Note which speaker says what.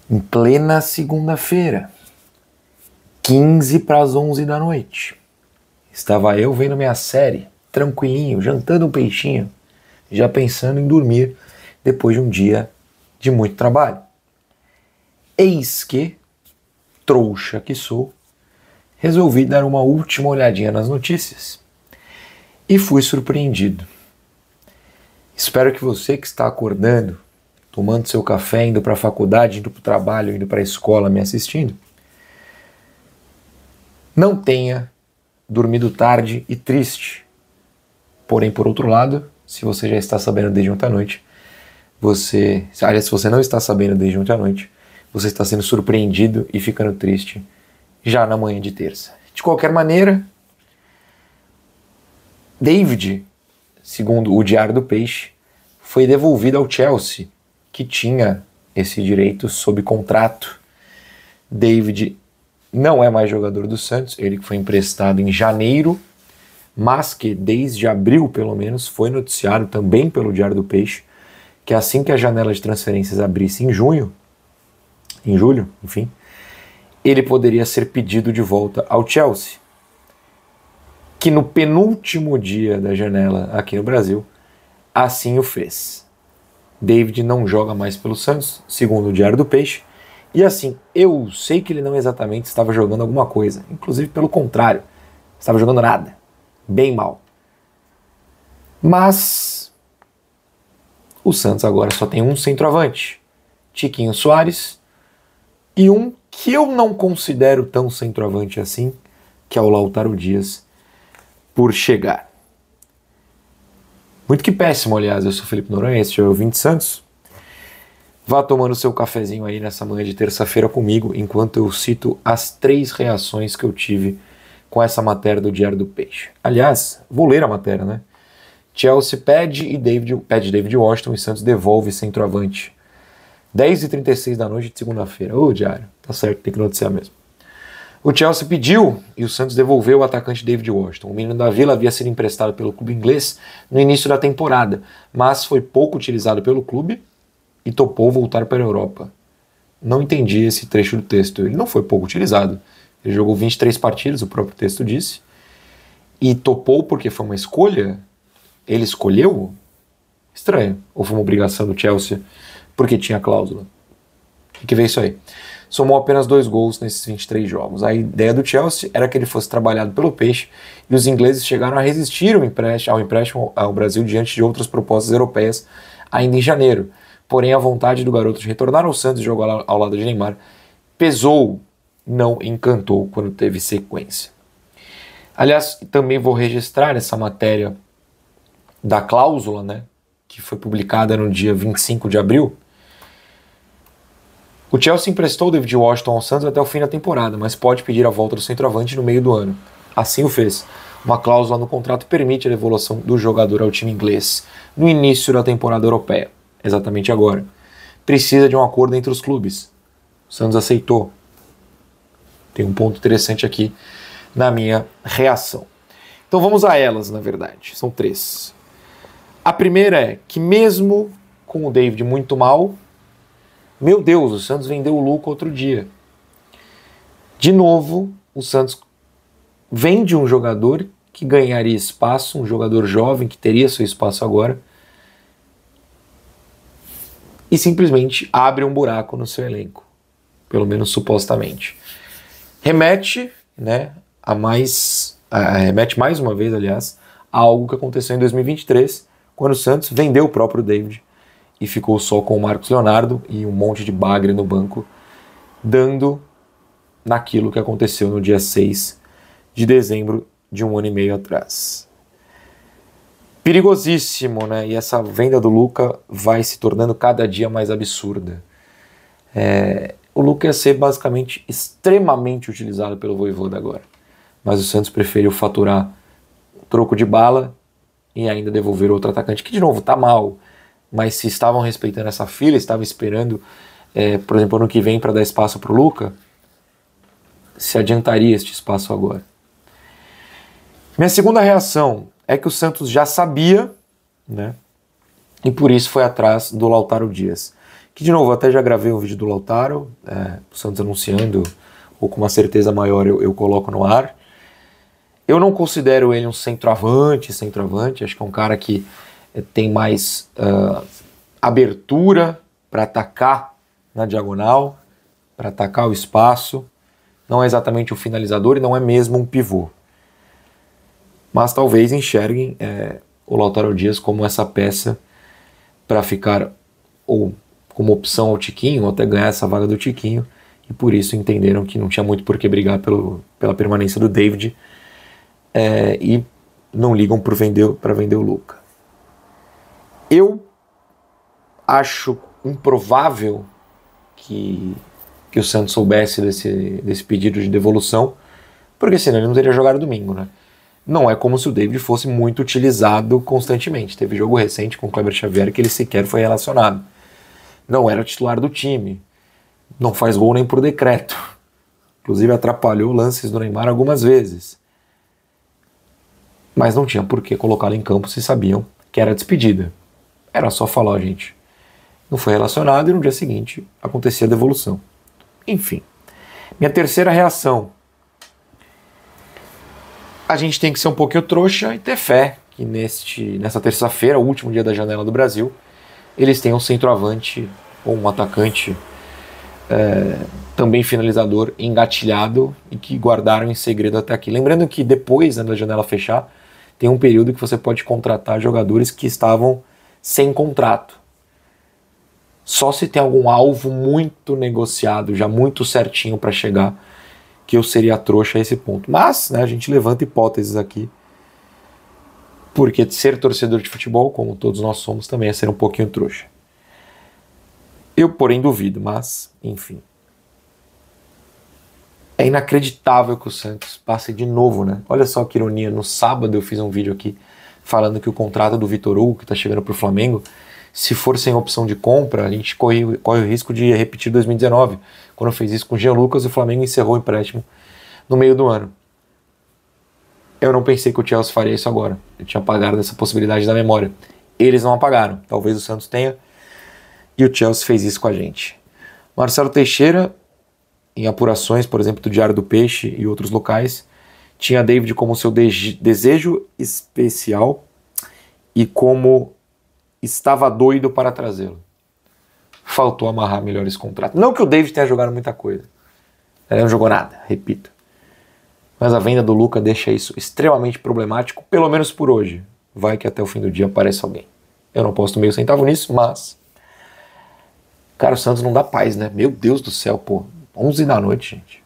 Speaker 1: Em plena segunda-feira, 15 para as 11 da noite, estava eu vendo minha série, tranquilinho, jantando um peixinho, já pensando em dormir depois de um dia de muito trabalho. Eis que, trouxa que sou, resolvi dar uma última olhadinha nas notícias e fui surpreendido. Espero que você que está acordando, tomando seu café, indo para a faculdade, indo para o trabalho, indo para a escola, me assistindo, não tenha dormido tarde e triste. Porém, por outro lado, se você já está sabendo desde ontem à noite, se você não está sabendo desde ontem à noite, você está sendo surpreendido e ficando triste já na manhã de terça. De qualquer maneira, David, segundo o Diário do Peixe, foi devolvido ao Chelsea, que tinha esse direito sob contrato. David não é mais jogador do Santos, ele que foi emprestado em janeiro, mas que desde abril, pelo menos, foi noticiado também pelo Diário do Peixe, que assim que a janela de transferências abrisse em julho, enfim, ele poderia ser pedido de volta ao Chelsea, que no penúltimo dia da janela aqui no Brasil, assim o fez. David não joga mais pelo Santos, segundo o Diário do Peixe, e assim, eu sei que ele não exatamente estava jogando alguma coisa, inclusive pelo contrário, estava jogando nada, bem mal. Mas o Santos agora só tem um centroavante, Tiquinho Soares, e um que eu não considero tão centroavante assim, que é o Lautaro Dias, por chegar. Muito que péssimo, aliás. Eu sou Felipe Noronha, este é o Ouvinte Santos. Vá tomando seu cafezinho aí nessa manhã de terça-feira comigo, enquanto eu cito as 3 reações que eu tive com essa matéria do Diário do Peixe. Aliás, vou ler a matéria, né? Chelsea pede David Washington e Santos devolve centroavante. 10h36 da noite de segunda-feira. Ô, Diário, tá certo, tem que noticiar mesmo. O Chelsea pediu e o Santos devolveu o atacante David Washington. O menino da Vila havia sido emprestado pelo clube inglês no início da temporada, mas foi pouco utilizado pelo clube e topou voltar para a Europa. Não entendi esse trecho do texto. Ele não foi pouco utilizado. Ele jogou 23 partidas, o próprio texto disse. E topou porque foi uma escolha? Ele escolheu? Estranho. Ou foi uma obrigação do Chelsea porque tinha cláusula? Tem que ver isso aí. Somou apenas 2 gols nesses 23 jogos. A ideia do Chelsea era que ele fosse trabalhado pelo Peixe e os ingleses chegaram a resistir ao empréstimo ao Brasil diante de outras propostas europeias ainda em janeiro. Porém, a vontade do garoto de retornar ao Santos e jogar ao lado de Neymar pesou, não encantou quando teve sequência. Aliás, também vou registrar essa matéria da cláusula, né, que foi publicada no dia 25 de abril. O Chelsea emprestou o David Washington ao Santos até o fim da temporada, mas pode pedir a volta do centroavante no meio do ano. Assim o fez. Uma cláusula no contrato permite a devolução do jogador ao time inglês no início da temporada europeia, exatamente agora. Precisa de um acordo entre os clubes. O Santos aceitou. Tem um ponto interessante aqui na minha reação. Então vamos a elas, na verdade. São 3. A primeira é que mesmo com o David muito mal, meu Deus, o Santos vendeu o Luca outro dia. De novo, o Santos vende um jogador que ganharia espaço, um jogador jovem que teria seu espaço agora, e simplesmente abre um buraco no seu elenco, pelo menos supostamente. Remete, né, remete mais uma vez, aliás, a algo que aconteceu em 2023, quando o Santos vendeu o próprio David e ficou só com o Marcos Leonardo e um monte de bagre no banco, dando naquilo que aconteceu no dia 6 de dezembro de um ano e meio atrás. Perigosíssimo, né? E essa venda do Luca vai se tornando cada dia mais absurda. O Luca ia ser basicamente extremamente utilizado pelo Vojvoda agora, mas o Santos preferiu faturar troco de bala e ainda devolver outro atacante, que de novo tá mal. Mas se estavam respeitando essa fila, estavam esperando, por exemplo, ano que vem para dar espaço para o Luca, se adiantaria este espaço agora. Minha segunda reação é que o Santos já sabia, né, e por isso foi atrás do Lautaro Dias, que de novo, até já gravei um vídeo do Lautaro, o Santos anunciando, ou com uma certeza maior eu coloco no ar. Eu não considero ele um centroavante, acho que é um cara que tem mais abertura para atacar na diagonal, para atacar o espaço. Não é exatamente um finalizador e não é mesmo um pivô. Mas talvez enxerguem o Lautaro Dias como essa peça para ficar ou como opção ao Tiquinho, ou até ganhar essa vaga do Tiquinho, e por isso entenderam que não tinha muito por que brigar pela permanência do David, e não ligam para vender o Luca. Eu acho improvável que o Santos soubesse desse pedido de devolução, porque senão ele não teria jogado domingo, né? Não é como se o David fosse muito utilizado constantemente. Teve jogo recente com o Kleber Xavier que ele sequer foi relacionado. Não era titular do time. Não faz gol nem por decreto. Inclusive atrapalhou lances do Neymar algumas vezes. Mas não tinha por que colocá-lo em campo se sabiam que era despedida. Era só falar, gente. Não foi relacionado e no dia seguinte acontecia a devolução. Enfim. Minha terceira reação. A gente tem que ser um pouquinho trouxa e ter fé que nessa terça-feira, o último dia da janela do Brasil, eles têm um centroavante ou um atacante também finalizador engatilhado e que guardaram em segredo até aqui. Lembrando que depois, né, da janela fechar, tem um período que você pode contratar jogadores que estavam sem contrato. Só se tem algum alvo muito negociado, já muito certinho para chegar, que eu seria trouxa a esse ponto. Mas, né, a gente levanta hipóteses aqui, porque ser torcedor de futebol, como todos nós somos, também é ser um pouquinho trouxa. Eu, porém, duvido, mas, enfim. É inacreditável que o Santos passe de novo, né? Olha só que ironia, no sábado eu fiz um vídeo aqui falando que o contrato do Vitor Hugo, que está chegando para o Flamengo, se for sem opção de compra, a gente corre o risco de repetir 2019, quando fez isso com o Jean Lucas, o Flamengo encerrou o empréstimo no meio do ano. Eu não pensei que o Chelsea faria isso agora. Eu tinha apagado essa possibilidade da memória. Eles não apagaram. Talvez o Santos tenha. E o Chelsea fez isso com a gente. Marcelo Teixeira, em apurações, por exemplo, do Diário do Peixe e outros locais, tinha David como seu desejo especial e como estava doido para trazê-lo. Faltou amarrar melhor esse contrato. Não que o David tenha jogado muita coisa. Ele não jogou nada, repito. Mas a venda do Luca deixa isso extremamente problemático, pelo menos por hoje. Vai que até o fim do dia apareça alguém. Eu não posto meio centavo nisso, mas... Cara, o Santos não dá paz, né? Meu Deus do céu, pô. 11 da noite, gente.